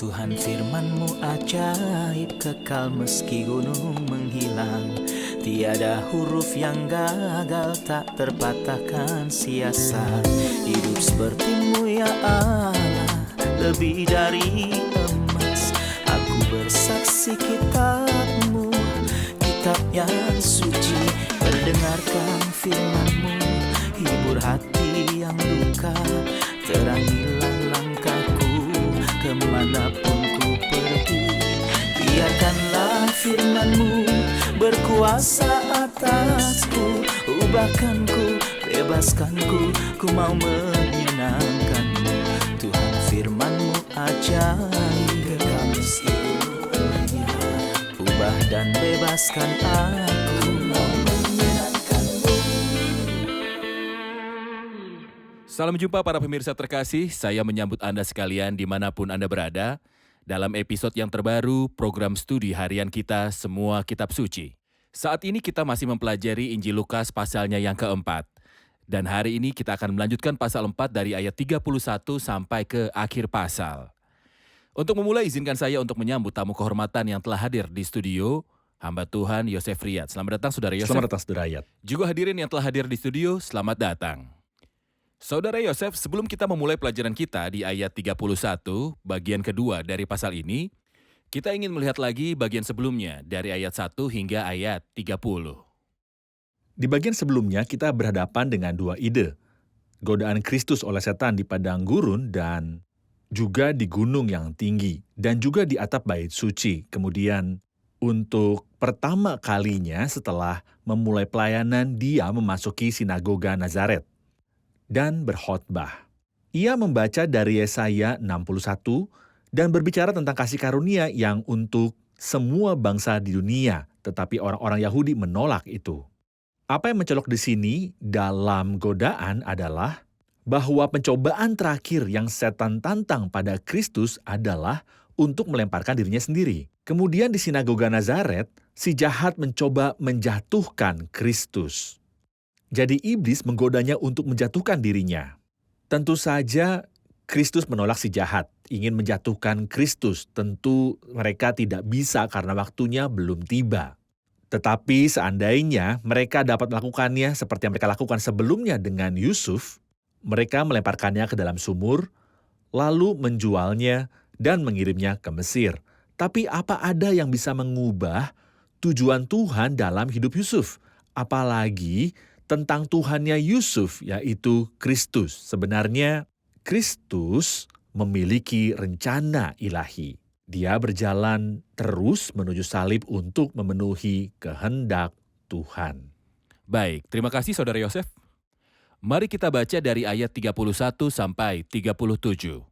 Tuhan firman-Mu ajaib, kekal meski gunung menghilang. Tiada huruf yang gagal, tak terpatahkan siasat. Hidup seperti-Mu ya Allah, lebih dari emas. Aku bersaksi kitab-Mu, kitab yang suci. Mendengarkan firman-Mu, hibur hati yang luka. Terangilah langkahku kemanapun ku pergi. Biarkanlah firman-Mu berkuasa atasku. Ubahkanku, bebaskanku, ku mau menyenangkan-Mu. Tuhan firman-Mu ajaib, kekal meski gunung. Ubah dan bebaskan aku, mau menyenangkan-Mu. Salam jumpa para pemirsa terkasih, saya menyambut Anda sekalian dimanapun Anda berada dalam episode yang terbaru program studi harian kita Semua Kitab Suci. Saat ini kita masih mempelajari Injil Lukas pasalnya yang keempat. Dan hari ini kita akan melanjutkan pasal 4 dari ayat 31 sampai ke akhir pasal. Untuk memulai izinkan saya untuk menyambut tamu kehormatan yang telah hadir di studio, hamba Tuhan Yosef Riyad. Selamat datang Saudara Yosef. Selamat datang Saudara Riyad. Juga hadirin yang telah hadir di studio, selamat datang. Saudara Yosef, sebelum kita memulai pelajaran kita di ayat 31, bagian kedua dari pasal ini, kita ingin melihat lagi bagian sebelumnya dari ayat 1 hingga ayat 30. Di bagian sebelumnya kita berhadapan dengan dua ide. Godaan Kristus oleh setan di padang gurun dan juga di gunung yang tinggi. Dan juga di atap bait suci. Kemudian untuk pertama kalinya setelah memulai pelayanan, dia memasuki sinagoga Nazaret dan berkhotbah. Ia membaca dari Yesaya 61 dan berbicara tentang kasih karunia yang untuk semua bangsa di dunia, tetapi orang-orang Yahudi menolak itu. Apa yang mencolok di sini dalam godaan adalah bahwa pencobaan terakhir yang setan tantang pada Kristus adalah untuk melemparkan dirinya sendiri. Kemudian di sinagoga Nazaret, si jahat mencoba menjatuhkan Kristus. Jadi iblis menggodanya untuk menjatuhkan dirinya. Tentu saja Kristus menolak si jahat, ingin menjatuhkan Kristus. Tentu mereka tidak bisa karena waktunya belum tiba. Tetapi seandainya mereka dapat melakukannya seperti yang mereka lakukan sebelumnya dengan Yusuf, mereka melemparkannya ke dalam sumur, lalu menjualnya dan mengirimnya ke Mesir. Tapi apa ada yang bisa mengubah tujuan Tuhan dalam hidup Yusuf? Apalagi tentang Tuhannya Yusuf, yaitu Kristus. Sebenarnya Kristus memiliki rencana ilahi. Dia berjalan terus menuju salib untuk memenuhi kehendak Tuhan. Baik, terima kasih Saudara Yosef. Mari kita baca dari ayat 31 sampai 37.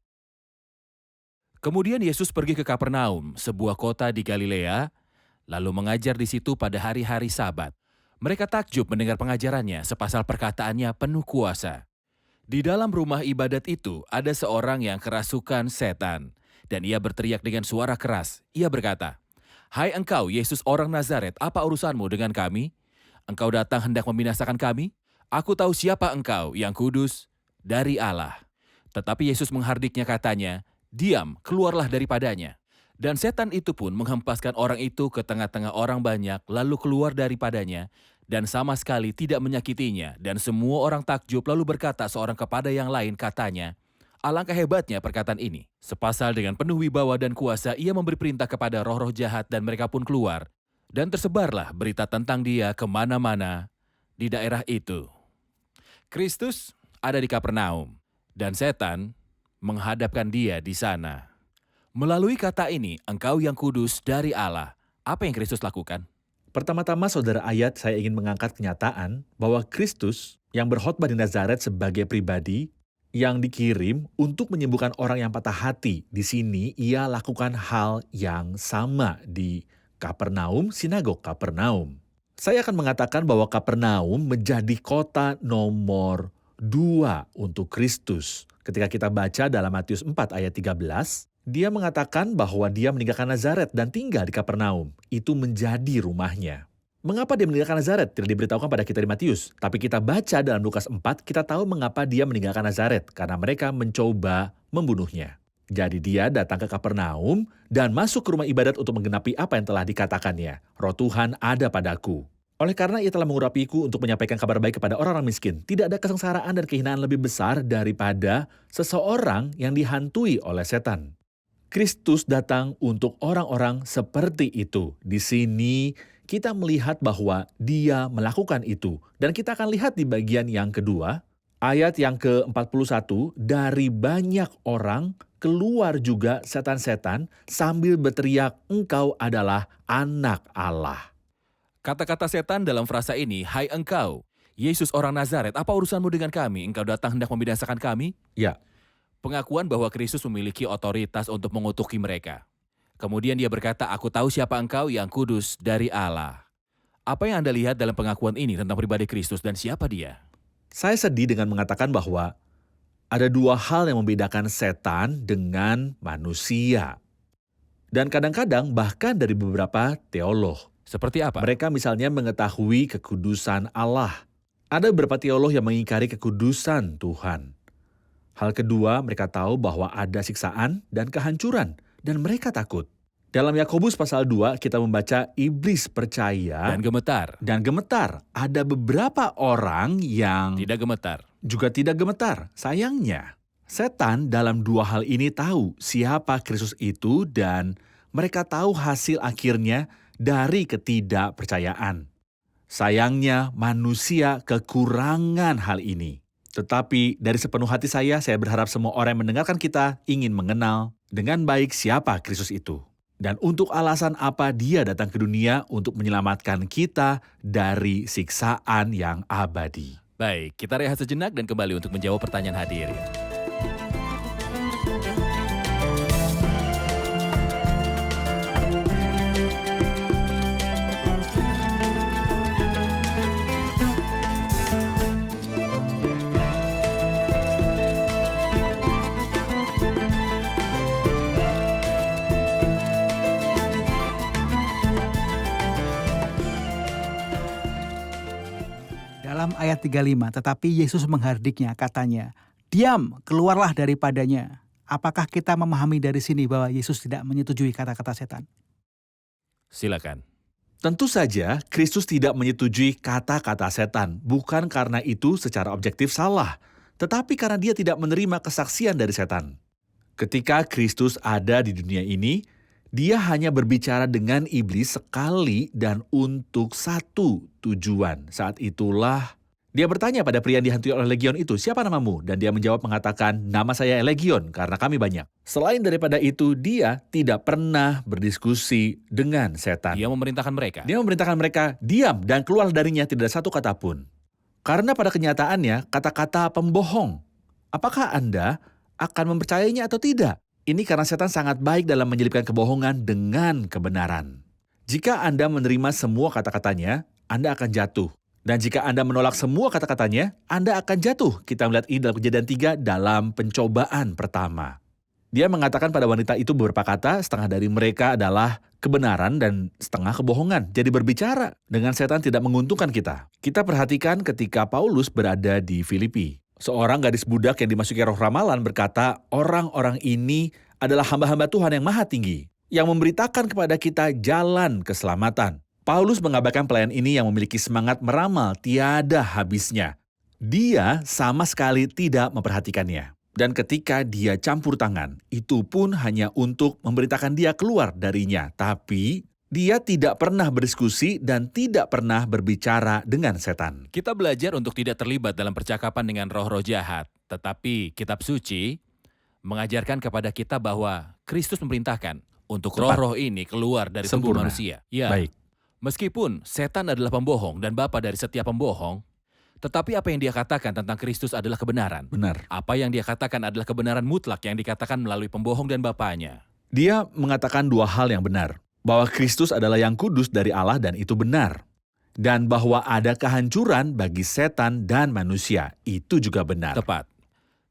Kemudian Yesus pergi ke Kapernaum, sebuah kota di Galilea, lalu mengajar di situ pada hari-hari Sabat. Mereka takjub mendengar pengajarannya, sepasal perkataannya penuh kuasa. Di dalam rumah ibadat itu ada seorang yang kerasukan setan, dan ia berteriak dengan suara keras. Ia berkata, "Hai engkau, Yesus orang Nazaret, apa urusanmu dengan kami? Engkau datang hendak membinasakan kami? Aku tahu siapa engkau, yang kudus dari Allah." Tetapi Yesus menghardiknya katanya, "Diam, keluarlah daripadanya." Dan setan itu pun menghempaskan orang itu ke tengah-tengah orang banyak, lalu keluar daripadanya, dan sama sekali tidak menyakitinya. Dan semua orang takjub lalu berkata seorang kepada yang lain, katanya, "Alangkah hebatnya perkataan ini." Sepasal dengan penuh wibawa dan kuasa, ia memberi perintah kepada roh-roh jahat dan mereka pun keluar. Dan tersebarlah berita tentang dia kemana-mana di daerah itu. Kristus ada di Kapernaum, dan setan menghadapkan dia di sana. Melalui kata ini, engkau yang kudus dari Allah. Apa yang Kristus lakukan? Pertama-tama Saudara Ayat, saya ingin mengangkat kenyataan bahwa Kristus yang berkhotbah di Nazaret sebagai pribadi yang dikirim untuk menyembuhkan orang yang patah hati. Di sini ia lakukan hal yang sama di Kapernaum, sinagog Kapernaum. Saya akan mengatakan bahwa Kapernaum menjadi kota nomor 2 untuk Kristus. Ketika kita baca dalam Matius 4 ayat 13, dia mengatakan bahwa dia meninggalkan Nazaret dan tinggal di Kapernaum. Itu menjadi rumahnya. Mengapa dia meninggalkan Nazaret? Tidak diberitahukan pada kita di Matius. Tapi kita baca dalam Lukas 4, kita tahu mengapa dia meninggalkan Nazaret. Karena mereka mencoba membunuhnya. Jadi dia datang ke Kapernaum dan masuk ke rumah ibadat untuk menggenapi apa yang telah dikatakannya. Roh Tuhan ada padaku. Oleh karena ia telah mengurapiku untuk menyampaikan kabar baik kepada orang-orang miskin. Tidak ada kesengsaraan dan kehinaan lebih besar daripada seseorang yang dihantui oleh setan. Kristus datang untuk orang-orang seperti itu. Di sini kita melihat bahwa dia melakukan itu. Dan kita akan lihat di bagian yang kedua, ayat yang ke-41, dari banyak orang keluar juga setan-setan sambil berteriak, "Engkau adalah anak Allah." Kata-kata setan dalam frasa ini, "Hai engkau, Yesus orang Nazaret, apa urusanmu dengan kami? Engkau datang hendak membinasakan kami?" Ya, Pengakuan bahwa Kristus memiliki otoritas untuk mengutuki mereka. Kemudian dia berkata, "Aku tahu siapa engkau yang kudus dari Allah." Apa yang Anda lihat dalam pengakuan ini tentang pribadi Kristus dan siapa dia? saya sedih dengan mengatakan bahwa ada dua hal yang membedakan setan dengan manusia. Dan kadang-kadang bahkan dari beberapa teolog. Seperti apa? Mereka misalnya mengetahui kekudusan Allah. Ada beberapa teolog yang mengingkari kekudusan Tuhan. Hal kedua, mereka tahu bahwa ada siksaan dan kehancuran, dan mereka takut. Dalam Yakobus pasal 2, kita membaca iblis percaya Dan gemetar. dan gemetar. Ada beberapa orang yang Tidak gemetar. juga tidak gemetar. Sayangnya, setan dalam dua hal ini tahu siapa Kristus itu dan mereka tahu hasil akhirnya dari ketidakpercayaan. Sayangnya manusia kekurangan hal ini. Tetapi dari sepenuh hati saya berharap semua orang yang mendengarkan kita ingin mengenal dengan baik siapa Kristus itu. Dan untuk alasan apa dia datang ke dunia untuk menyelamatkan kita dari siksaan yang abadi. Baik, kita rehat sejenak dan kembali untuk menjawab pertanyaan hadirin. Dalam ayat 35, tetapi Yesus menghardiknya, katanya, "Diam, keluarlah daripadanya." Apakah kita memahami dari sini bahwa Yesus tidak menyetujui kata-kata setan? Silakan. Tentu saja Kristus tidak menyetujui kata-kata setan, bukan karena itu secara objektif salah, tetapi karena dia tidak menerima kesaksian dari setan. Ketika Kristus ada di dunia ini, dia hanya berbicara dengan iblis sekali dan untuk satu tujuan. Saat itulah dia bertanya pada pria yang dihantui oleh legion itu, "Siapa namamu?" Dan dia menjawab mengatakan, "Nama saya Legion, karena kami banyak." Selain daripada itu, dia tidak pernah berdiskusi dengan setan. Dia memerintahkan mereka. Dia memerintahkan mereka, "Diam dan keluar darinya, tidak ada satu kata pun." Karena pada kenyataannya, kata-kata pembohong. Apakah Anda akan mempercayainya atau tidak? Ini karena setan sangat baik dalam menyelipkan kebohongan dengan kebenaran. Jika Anda menerima semua kata-katanya, Anda akan jatuh. Dan jika Anda menolak semua kata-katanya, Anda akan jatuh. Kita melihat ini dalam Kejadian 3 dalam pencobaan pertama. Dia mengatakan pada wanita itu beberapa kata, setengah dari mereka adalah kebenaran dan setengah kebohongan. Jadi berbicara dengan setan tidak menguntungkan kita. Kita perhatikan ketika Paulus berada di Filipi. Seorang gadis budak yang dimasuki roh ramalan berkata, "Orang-orang ini adalah hamba-hamba Tuhan yang maha tinggi, yang memberitakan kepada kita jalan keselamatan." Paulus mengabarkan pelayan ini yang memiliki semangat meramal tiada habisnya. Dia sama sekali tidak memperhatikannya. Dan ketika dia campur tangan, itu pun hanya untuk memberitakan dia keluar darinya. Tapi dia tidak pernah berdiskusi dan tidak pernah berbicara dengan setan. Kita belajar untuk tidak terlibat dalam percakapan dengan roh-roh jahat. Tetapi kitab suci mengajarkan kepada kita bahwa Kristus memerintahkan untuk Tepat. roh-roh ini keluar dari tubuh Sempurna. manusia. Ya, Baik. meskipun setan adalah pembohong dan bapa dari setiap pembohong, tetapi apa yang dia katakan tentang Kristus adalah kebenaran. Benar. Apa yang dia katakan adalah kebenaran mutlak yang dikatakan melalui pembohong dan bapanya. Dia mengatakan dua hal yang benar. Bahwa Kristus adalah yang kudus dari Allah dan itu benar. Dan bahwa ada kehancuran bagi setan dan manusia. Itu juga benar. Tepat.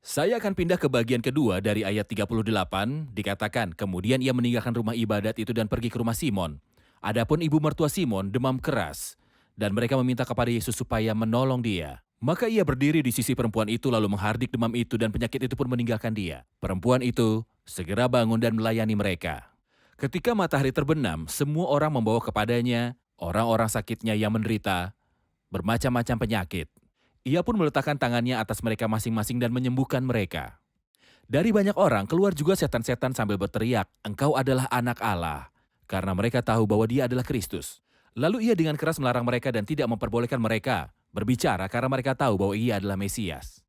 Saya akan pindah ke bagian kedua dari ayat 38, dikatakan, kemudian ia meninggalkan rumah ibadat itu dan pergi ke rumah Simon. Adapun ibu mertua Simon demam keras, dan mereka meminta kepada Yesus supaya menolong dia. Maka ia berdiri di sisi perempuan itu lalu menghardik demam itu dan penyakit itu pun meninggalkan dia. Perempuan itu segera bangun dan melayani mereka. Ketika matahari terbenam, semua orang membawa kepadanya orang-orang sakitnya yang menderita bermacam-macam penyakit. Ia pun meletakkan tangannya atas mereka masing-masing dan menyembuhkan mereka. Dari banyak orang keluar juga setan-setan sambil berteriak, "Engkau adalah anak Allah," karena mereka tahu bahwa dia adalah Kristus. Lalu ia dengan keras melarang mereka dan tidak memperbolehkan mereka berbicara karena mereka tahu bahwa ia adalah Mesias.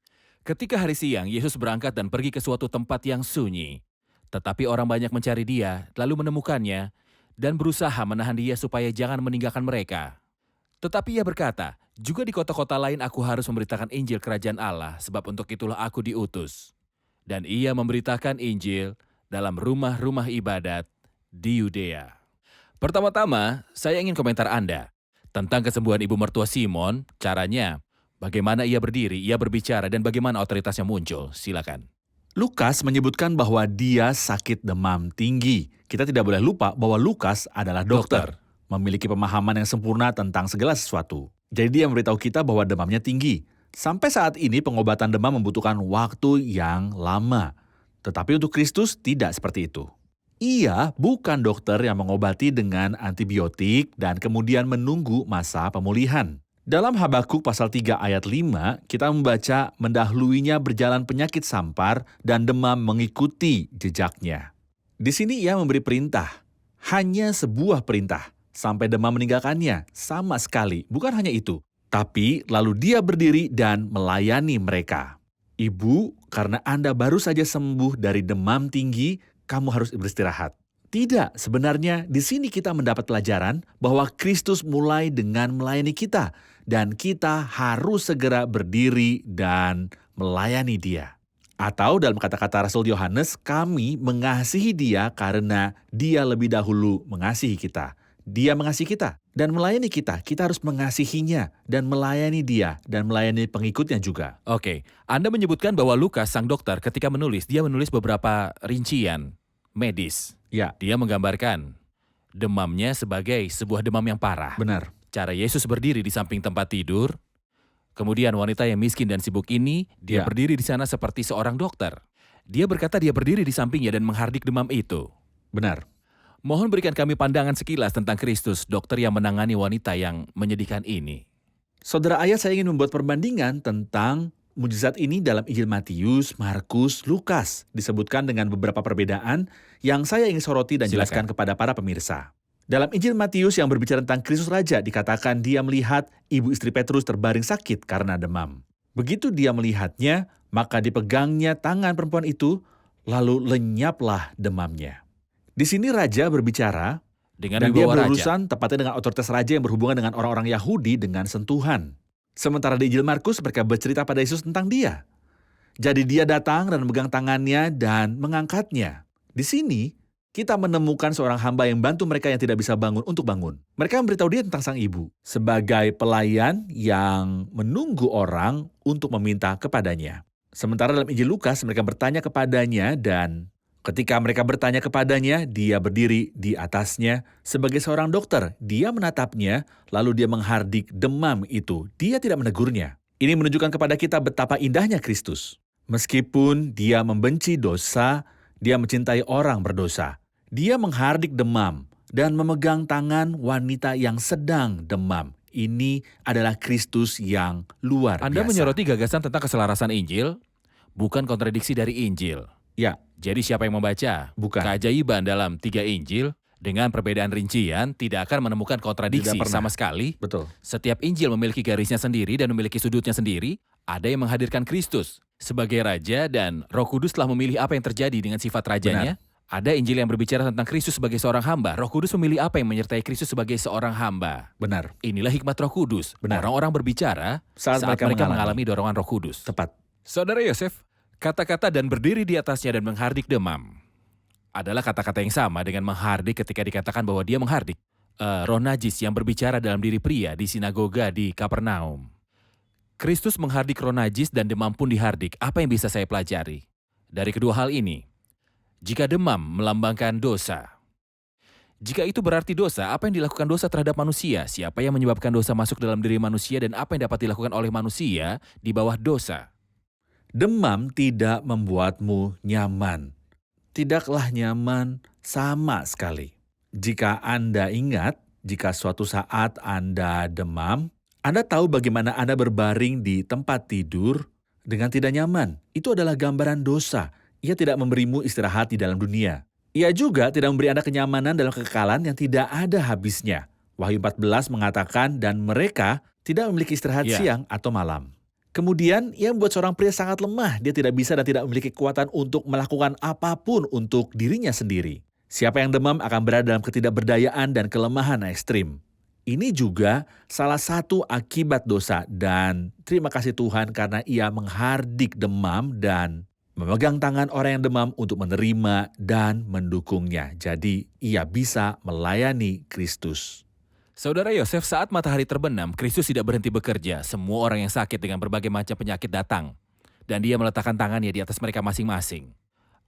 Ketika hari siang, Yesus berangkat dan pergi ke suatu tempat yang sunyi. Tetapi orang banyak mencari dia, lalu menemukannya, dan berusaha menahan dia supaya jangan meninggalkan mereka. Tetapi ia berkata, "Juga di kota-kota lain aku harus memberitakan Injil Kerajaan Allah, sebab untuk itulah aku diutus." Dan ia memberitakan Injil dalam rumah-rumah ibadat di Yudea. Pertama-tama, saya ingin komentar Anda tentang kesembuhan ibu mertua Simon, caranya, bagaimana ia berdiri, ia berbicara, dan bagaimana otoritasnya muncul. Silakan. Lukas menyebutkan bahwa dia sakit demam tinggi. Kita tidak boleh lupa bahwa Lukas adalah dokter, memiliki pemahaman yang sempurna tentang segala sesuatu. Jadi dia memberitahu kita bahwa demamnya tinggi. Sampai saat ini pengobatan demam membutuhkan waktu yang lama. Tetapi untuk Kristus tidak seperti itu. Ia bukan dokter yang mengobati dengan antibiotik dan kemudian menunggu masa pemulihan. Dalam Habakuk pasal 3 ayat 5, kita membaca mendahuluinya berjalan penyakit sampar dan demam mengikuti jejaknya. Di sini ia memberi perintah, hanya sebuah perintah, sampai demam meninggalkannya, sama sekali, bukan hanya itu. Tapi lalu dia berdiri dan melayani mereka. "Ibu, karena Anda baru saja sembuh dari demam tinggi, kamu harus beristirahat." Tidak, sebenarnya di sini kita mendapat pelajaran bahwa Kristus mulai dengan melayani kita dan kita harus segera berdiri dan melayani Dia. Atau dalam kata-kata Rasul Yohanes, kami mengasihi Dia karena Dia lebih dahulu mengasihi kita. Dia mengasihi kita dan melayani kita. Kita harus mengasihinya dan melayani Dia dan melayani pengikutnya juga. Oke, Anda menyebutkan bahwa Lukas, sang dokter, ketika menulis, dia menulis beberapa rincian medis. Ya, Dia menggambarkan demamnya sebagai sebuah demam yang parah. benar. Cara Yesus berdiri di samping tempat tidur, kemudian wanita yang miskin dan sibuk ini, dia Ya. berdiri di sana seperti seorang dokter. Dia berkata dia berdiri di sampingnya dan menghardik demam itu. Benar. Mohon berikan kami pandangan sekilas tentang Kristus, dokter yang menangani wanita yang menyedihkan ini. Saudara ayah, saya ingin membuat perbandingan tentang mujizat ini dalam Injil Matius, Markus, Lukas. Disebutkan dengan beberapa perbedaan yang saya ingin soroti dan jelaskan kepada para pemirsa. Dalam Injil Matius yang berbicara tentang Kristus Raja, dikatakan dia melihat ibu istri Petrus terbaring sakit karena demam. Begitu dia melihatnya, maka dipegangnya tangan perempuan itu, lalu lenyaplah demamnya. Di sini Raja berbicara, Dengan dan dia wibawa raja. berurusan tepatnya dengan otoritas Raja yang berhubungan dengan orang-orang Yahudi dengan sentuhan. Sementara di Injil Markus mereka bercerita pada Yesus tentang dia. Jadi dia datang dan memegang tangannya dan mengangkatnya. Di sini, kita menemukan seorang hamba yang bantu mereka yang tidak bisa bangun untuk bangun. Mereka memberitahu dia tentang sang ibu sebagai pelayan yang menunggu orang untuk meminta kepadanya. Sementara dalam Injil Lukas mereka bertanya kepadanya dan ketika mereka bertanya kepadanya, dia berdiri di atasnya sebagai seorang dokter. Dia menatapnya, lalu dia menghardik demam itu. Dia tidak menegurnya. Ini menunjukkan kepada kita betapa indahnya Kristus. Meskipun dia membenci dosa, dia mencintai orang berdosa. Dia menghardik demam dan memegang tangan wanita yang sedang demam. Ini adalah Kristus yang luar Anda biasa. menyoroti gagasan tentang keselarasan Injil, bukan kontradiksi dari Injil. Ya, Jadi siapa yang membaca bukan. keajaiban dalam 3 Injil dengan perbedaan rincian tidak akan menemukan kontradiksi Tidak pernah. sama sekali. Betul. Setiap Injil memiliki garisnya sendiri dan memiliki sudutnya sendiri. Ada yang menghadirkan Kristus sebagai Raja dan Roh Kudus telah memilih apa yang terjadi dengan sifat rajanya. Ada Injil yang berbicara tentang Kristus sebagai seorang hamba. Roh Kudus memilih apa yang menyertai Kristus sebagai seorang hamba. Benar. Inilah hikmat Roh Kudus. Benar. Orang-orang berbicara Saat mereka mengalami dorongan Roh Kudus. Tepat. Saudara Yosef, kata-kata dan berdiri di atasnya dan menghardik demam adalah kata-kata yang sama dengan menghardik ketika dikatakan bahwa dia menghardik roh najis yang berbicara dalam diri pria di sinagoga di Kapernaum. Kristus menghardik roh najis dan demam pun dihardik. Apa yang bisa saya pelajari dari kedua hal ini? Jika demam melambangkan dosa, Jika itu berarti dosa, apa yang dilakukan dosa terhadap manusia? Siapa yang menyebabkan dosa masuk dalam diri manusia dan apa yang dapat dilakukan oleh manusia di bawah dosa? Demam tidak membuatmu nyaman. Tidaklah nyaman sama sekali. Jika Anda ingat, jika suatu saat Anda demam, Anda tahu bagaimana Anda berbaring di tempat tidur dengan tidak nyaman. Itu adalah gambaran dosa. Ia tidak memberimu istirahat di dalam dunia. Ia juga tidak memberi Anda kenyamanan dalam kekekalan yang tidak ada habisnya. Wahyu 14 mengatakan, dan mereka tidak memiliki istirahat Ya. siang atau malam. Kemudian, ia membuat seorang pria sangat lemah. Dia tidak bisa dan tidak memiliki kekuatan untuk melakukan apapun untuk dirinya sendiri. Siapa yang demam akan berada dalam ketidakberdayaan dan kelemahan ekstrim. Ini juga salah satu akibat dosa dan terima kasih Tuhan karena ia menghardik demam dan memegang tangan orang yang demam untuk menerima dan mendukungnya. Jadi, ia bisa melayani Kristus. Saudara Yosef, saat matahari terbenam, Kristus tidak berhenti bekerja. Semua orang yang sakit dengan berbagai macam penyakit datang. Dan dia meletakkan tangannya di atas mereka masing-masing.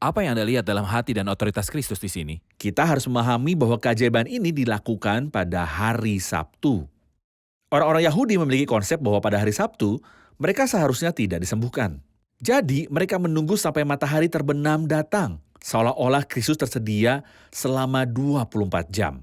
Apa yang Anda lihat dalam hati dan otoritas Kristus di sini? Kita harus memahami bahwa keajaiban ini dilakukan pada hari Sabtu. Orang-orang Yahudi memiliki konsep bahwa pada hari Sabtu, mereka seharusnya tidak disembuhkan. Jadi, mereka menunggu sampai matahari terbenam datang, seolah-olah Kristus tersedia selama 24 jam.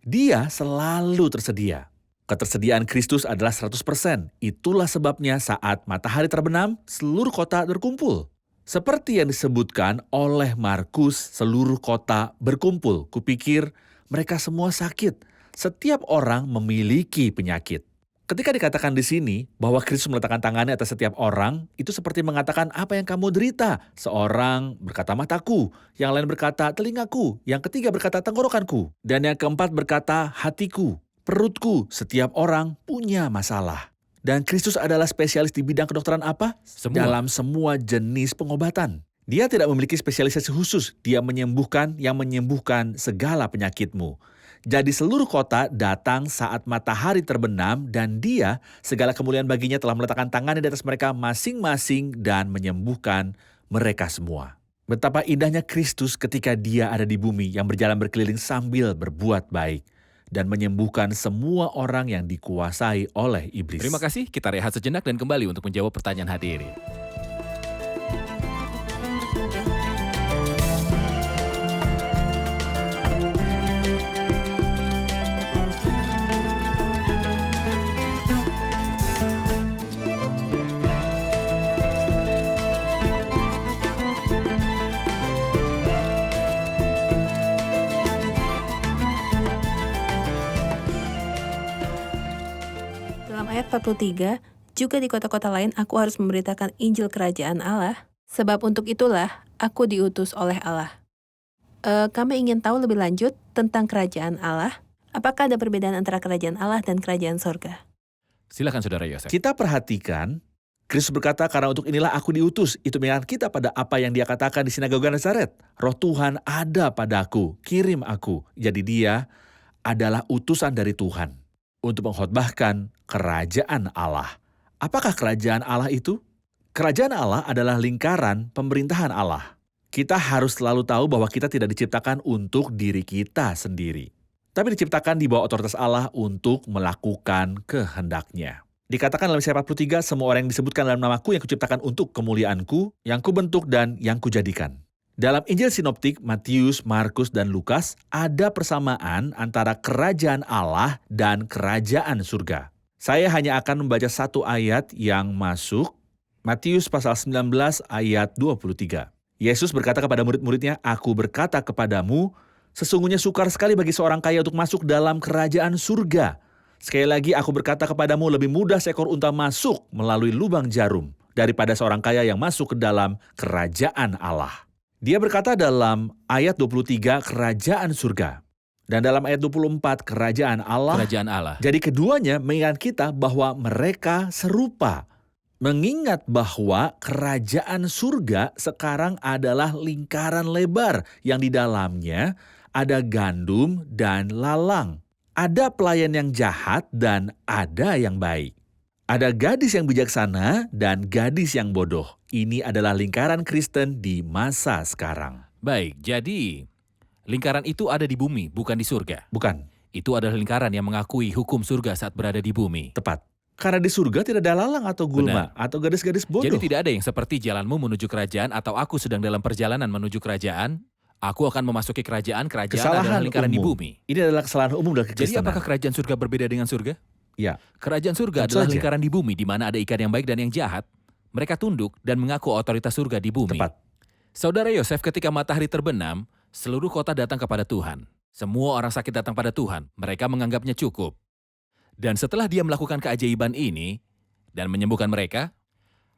Dia selalu tersedia. Ketersediaan Kristus adalah 100%. Itulah sebabnya saat matahari terbenam, seluruh kota berkumpul. Seperti yang disebutkan oleh Markus, seluruh kota berkumpul. Kupikir mereka semua sakit. Setiap orang memiliki penyakit. Ketika dikatakan di sini bahwa Kristus meletakkan tangannya atas setiap orang, itu seperti mengatakan apa yang kamu derita. Seorang berkata mataku, yang lain berkata telingaku, yang ketiga berkata tenggorokanku, dan yang keempat berkata hatiku, perutku. Setiap orang punya masalah. Dan Kristus adalah spesialis di bidang kedokteran apa? Semua. Dalam semua jenis pengobatan. Dia tidak memiliki spesialisasi khusus, dia menyembuhkan yang menyembuhkan segala penyakitmu. Jadi seluruh kota datang saat matahari terbenam dan dia, segala kemuliaan baginya telah meletakkan tangannya di atas mereka masing-masing dan menyembuhkan mereka semua. Betapa indahnya Kristus ketika dia ada di bumi yang berjalan berkeliling sambil berbuat baik dan menyembuhkan semua orang yang dikuasai oleh iblis. Terima kasih, kita rehat sejenak dan kembali untuk menjawab pertanyaan hadirin. Dalam ayat 43, juga di kota-kota lain aku harus memberitakan Injil Kerajaan Allah, sebab untuk itulah aku diutus oleh Allah. Kami ingin tahu lebih lanjut tentang Kerajaan Allah. Apakah ada perbedaan antara Kerajaan Allah dan Kerajaan Sorga? Silakan Saudara Yosef. Kita perhatikan, Kristus berkata, karena untuk inilah aku diutus. Itu mengingat kita pada apa yang dia katakan di sinagoga Nazaret. Roh Tuhan ada padaku, kirim aku. Jadi dia adalah utusan dari Tuhan untuk mengkhotbahkan kerajaan Allah. Apakah kerajaan Allah itu? Kerajaan Allah adalah lingkaran pemerintahan Allah. Kita harus selalu tahu bahwa kita tidak diciptakan untuk diri kita sendiri, tapi diciptakan di bawah otoritas Allah untuk melakukan kehendaknya. Dikatakan dalam Yesaya 43, semua orang yang disebutkan dalam namaku yang kuciptakan untuk kemuliaanku, yang kubentuk dan yang kujadikan. Dalam Injil Sinoptik, Matius, Markus, dan Lukas, ada persamaan antara kerajaan Allah dan kerajaan surga. Saya hanya akan membaca satu ayat yang masuk, Matius pasal 19 ayat 23. Yesus berkata kepada murid-muridnya, aku berkata kepadamu, sesungguhnya sukar sekali bagi seorang kaya untuk masuk dalam kerajaan surga. Sekali lagi aku berkata kepadamu, lebih mudah seekor unta masuk melalui lubang jarum daripada seorang kaya yang masuk ke dalam kerajaan Allah. Dia berkata dalam ayat 23 kerajaan surga. Dan dalam ayat 24 kerajaan Allah. Kerajaan Allah. Jadi keduanya mengingat kita bahwa mereka serupa. Mengingat bahwa kerajaan surga sekarang adalah lingkaran lebar yang di dalamnya ada gandum dan lalang. Ada pelayan yang jahat dan ada yang baik. Ada gadis yang bijaksana dan gadis yang bodoh. Ini adalah lingkaran Kristen di masa sekarang. Baik, jadi Lingkaran itu ada di bumi, bukan di surga. Bukan, Itu adalah lingkaran yang mengakui hukum surga saat berada di bumi. tepat. Karena di surga tidak ada lalang atau gulma atau gadis-gadis bodoh. Jadi tidak ada yang seperti jalanmu menuju kerajaan atau aku sedang dalam perjalanan menuju kerajaan. Aku akan memasuki kerajaan adalah Kesalahan lingkaran di umum. bumi. Ini adalah kesalahan umum dalam Jadi kekristenan. apakah kerajaan surga berbeda dengan surga? Ya, Kerajaan surga Tentu adalah saja. lingkaran di bumi di mana ada ikan yang baik dan yang jahat. Mereka tunduk dan mengaku otoritas surga di bumi. tepat. Saudara Yosef, ketika matahari terbenam, seluruh kota datang kepada Tuhan. Semua orang sakit datang pada Tuhan. Mereka menganggapnya cukup. Dan setelah dia melakukan keajaiban ini dan menyembuhkan mereka,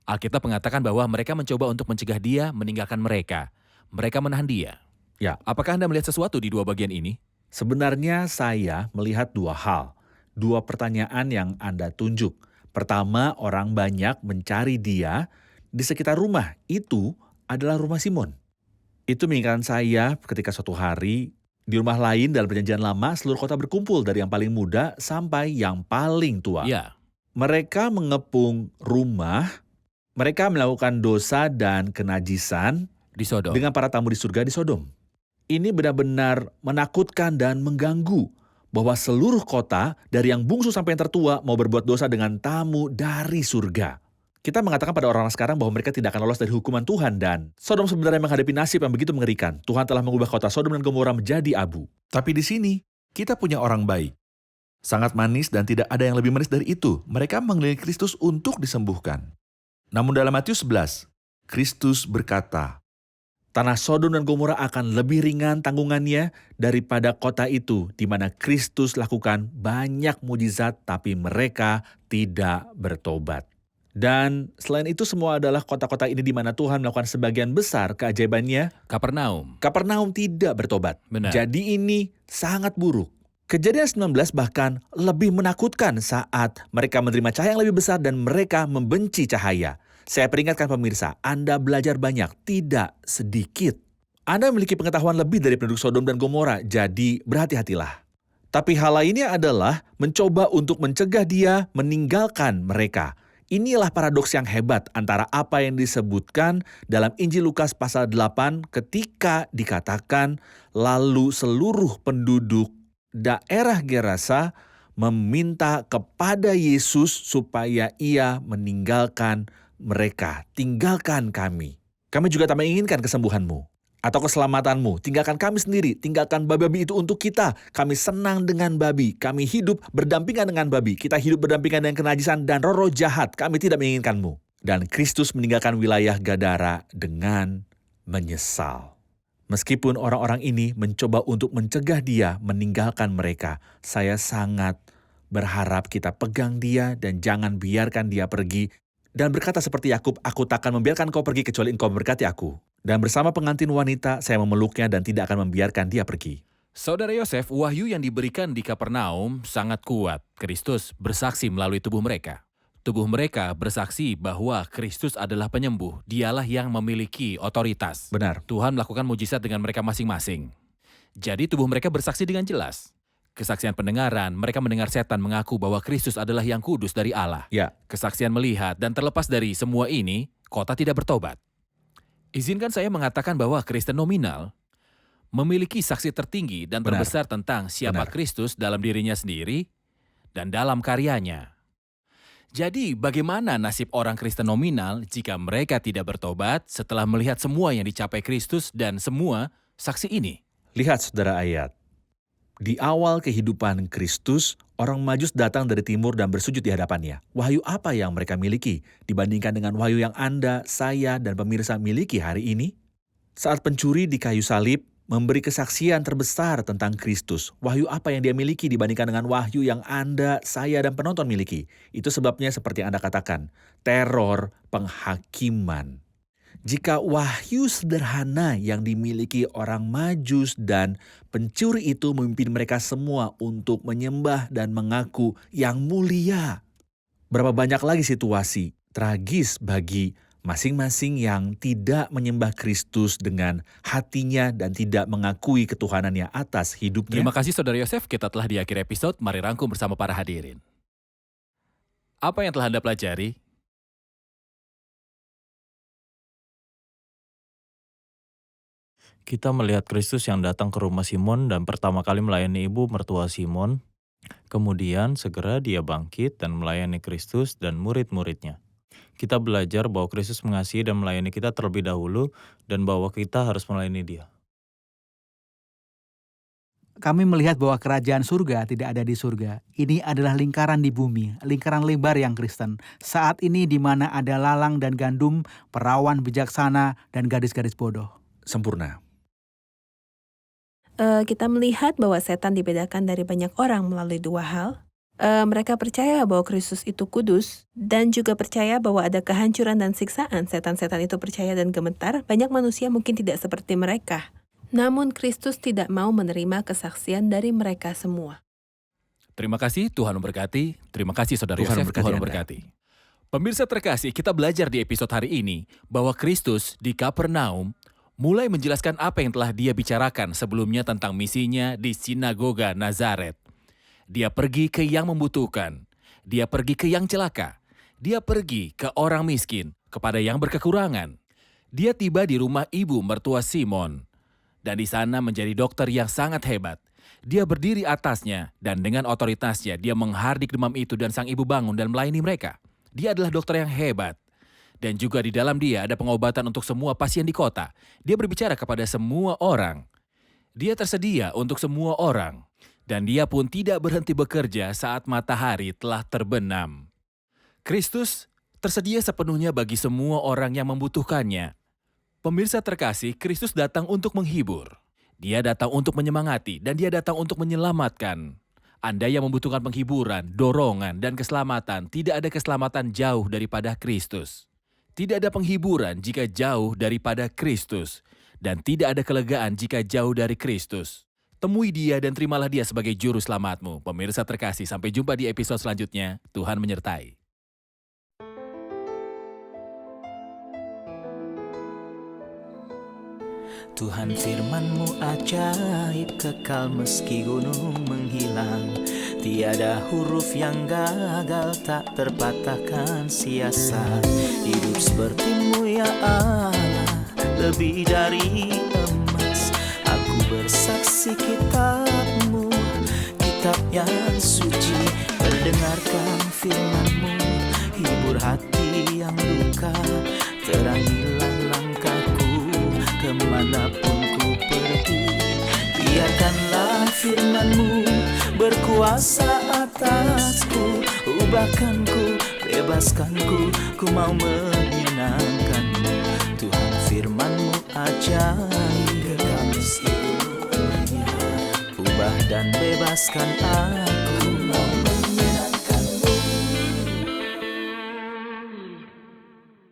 Alkitab mengatakan bahwa mereka mencoba untuk mencegah dia meninggalkan mereka. Mereka menahan dia. Ya. Apakah Anda melihat sesuatu di dua bagian ini? Sebenarnya saya melihat dua hal. Dua pertanyaan yang Anda tunjuk. Pertama, orang banyak mencari dia di sekitar rumah. Itu adalah rumah Simon. Itu mengingatkan saya ketika suatu hari di rumah lain dalam perjanjian lama seluruh kota berkumpul dari yang paling muda sampai yang paling tua. Ya, Mereka mengepung rumah, mereka melakukan dosa dan kenajisan di Sodom. dengan para tamu di surga di Sodom. Ini benar-benar menakutkan dan mengganggu bahwa seluruh kota dari yang bungsu sampai yang tertua mau berbuat dosa dengan tamu dari surga. Kita mengatakan pada orang-orang sekarang bahwa mereka tidak akan lolos dari hukuman Tuhan dan Sodom sebenarnya menghadapi nasib yang begitu mengerikan. Tuhan telah mengubah kota Sodom dan Gomora menjadi abu. Tapi di sini kita punya orang baik. Sangat manis dan tidak ada yang lebih manis dari itu. Mereka mengelilingi Kristus untuk disembuhkan. Namun dalam Matius 11, Kristus berkata, tanah Sodom dan Gomora akan lebih ringan tanggungannya daripada kota itu di mana Kristus lakukan banyak mujizat tapi mereka tidak bertobat. Dan selain itu semua adalah kota-kota ini di mana Tuhan melakukan sebagian besar keajaibannya. Kapernaum. Kapernaum tidak bertobat. Benar. Jadi ini sangat buruk. Kejadian 19 bahkan lebih menakutkan saat mereka menerima cahaya yang lebih besar dan mereka membenci cahaya. Saya peringatkan pemirsa, Anda belajar banyak, tidak sedikit. Anda memiliki pengetahuan lebih dari penduduk Sodom dan Gomora, jadi berhati-hatilah. Tapi hal lainnya adalah mencoba untuk mencegah dia meninggalkan mereka. Inilah paradoks yang hebat antara apa yang disebutkan dalam Injil Lukas pasal 8 ketika dikatakan lalu seluruh penduduk daerah Gerasa meminta kepada Yesus supaya ia meninggalkan mereka. Tinggalkan kami. Kami juga tak menginginkan kesembuhanmu atau keselamatanmu. Tinggalkan kami sendiri. Tinggalkan babi-babi itu untuk kita. Kami senang dengan babi. Kami hidup berdampingan dengan babi. Kita hidup berdampingan dengan kenajisan dan roh-roh jahat. Kami tidak menginginkanmu. Dan Kristus meninggalkan wilayah Gadara dengan menyesal. Meskipun orang-orang ini mencoba untuk mencegah dia meninggalkan mereka, saya sangat berharap kita pegang dia dan jangan biarkan dia pergi. Dan berkata seperti Yakub, aku takkan membiarkan kau pergi kecuali engkau memberkati aku. Dan bersama pengantin wanita, saya memeluknya dan tidak akan membiarkan dia pergi. Saudara Yosef, wahyu yang diberikan di Kapernaum sangat kuat. Kristus bersaksi melalui tubuh mereka. Tubuh mereka bersaksi bahwa Kristus adalah penyembuh. Dialah yang memiliki otoritas. Benar. Tuhan melakukan mujizat dengan mereka masing-masing. Jadi tubuh mereka bersaksi dengan jelas. Kesaksian pendengaran, mereka mendengar setan mengaku bahwa Kristus adalah yang kudus dari Allah. Ya, Kesaksian melihat dan terlepas dari semua ini, kota tidak bertobat. Izinkan saya mengatakan bahwa Kristen nominal memiliki saksi tertinggi dan Benar. terbesar tentang siapa Benar. Kristus dalam dirinya sendiri dan dalam karyanya. Jadi, bagaimana nasib orang Kristen nominal jika mereka tidak bertobat setelah melihat semua yang dicapai Kristus dan semua saksi ini? lihat saudara ayat. Di awal kehidupan Kristus, orang Majus datang dari timur dan bersujud di hadapannya. Wahyu apa yang mereka miliki dibandingkan dengan wahyu yang Anda, saya, dan pemirsa miliki hari ini? Saat pencuri di kayu salib memberi kesaksian terbesar tentang Kristus, wahyu apa yang dia miliki dibandingkan dengan wahyu yang Anda, saya, dan penonton miliki? Itu sebabnya seperti yang Anda katakan, teror penghakiman. Jika wahyu sederhana yang dimiliki orang Majus dan pencuri itu memimpin mereka semua untuk menyembah dan mengaku yang mulia. Berapa banyak lagi situasi tragis bagi masing-masing yang tidak menyembah Kristus dengan hatinya dan tidak mengakui ketuhanannya atas hidupnya. Terima kasih Saudara Yosef, kita telah di akhir episode, mari rangkum bersama para hadirin. Apa yang telah Anda pelajari? Kita melihat Kristus yang datang ke rumah Simon dan pertama kali melayani ibu mertua Simon. Kemudian segera dia bangkit dan melayani Kristus dan murid-muridnya. Kita belajar bahwa Kristus mengasihi dan melayani kita terlebih dahulu dan bahwa kita harus melayani dia. Kami melihat bahwa kerajaan surga tidak ada di surga. Ini adalah lingkaran di bumi, lingkaran lebar yang Kristen. Saat ini di mana ada lalang dan gandum, perawan bijaksana, dan gadis-gadis bodoh. Sempurna. Kita melihat bahwa setan dibedakan dari banyak orang melalui dua hal. Mereka percaya bahwa Kristus itu kudus, dan juga percaya bahwa ada kehancuran dan siksaan. Setan-setan itu percaya dan gemetar. Banyak manusia mungkin tidak seperti mereka. Namun Kristus tidak mau menerima kesaksian dari mereka semua. Terima kasih, Tuhan memberkati. Terima kasih Saudara Tuhan Yosef, memberkati Tuhan Anda. memberkati. Pemirsa terkasih, kita belajar di episode hari ini bahwa Kristus di Kapernaum mulai menjelaskan apa yang telah dia bicarakan sebelumnya tentang misinya di sinagoga Nazaret. Dia pergi ke yang membutuhkan. Dia pergi ke yang celaka. Dia pergi ke orang miskin, kepada yang berkekurangan. Dia tiba di rumah ibu mertua Simon. Dan di sana menjadi dokter yang sangat hebat. Dia berdiri atasnya dan dengan otoritasnya dia menghardik demam itu dan sang ibu bangun dan melayani mereka. Dia adalah dokter yang hebat. Dan juga di dalam dia ada pengobatan untuk semua pasien di kota. Dia berbicara kepada semua orang. Dia tersedia untuk semua orang. Dan dia pun tidak berhenti bekerja saat matahari telah terbenam. Kristus tersedia sepenuhnya bagi semua orang yang membutuhkannya. Pemirsa terkasih, Kristus datang untuk menghibur. Dia datang untuk menyemangati dan dia datang untuk menyelamatkan. Anda yang membutuhkan penghiburan, dorongan, dan keselamatan, tidak ada keselamatan jauh daripada Kristus. Tidak ada penghiburan jika jauh daripada Kristus. Dan tidak ada kelegaan jika jauh dari Kristus. Temui dia dan terimalah dia sebagai juru selamatmu. Pemirsa terkasih, sampai jumpa di episode selanjutnya. Tuhan menyertai. Tuhan firman-Mu ajaib, kekal meski gunung menghilang. Tiada huruf yang gagal, tak terpatahkan siasat. Hidup seperti-Mu ya Allah, lebih dari emas. Aku bersaksi kitab-Mu, kitab yang suci. Perdengarkan firman-Mu, hibur hati yang luka. Terangilah langkahku kemanapun ku pergi. Biarkanlah firman-Mu berkuasa atasku. Ubahkanku, bebaskanku, ku mau menyenangkan-Mu. Tuhan firman-Mu ajaib, kekal meski gunungnya. Ubah dan bebaskan aku.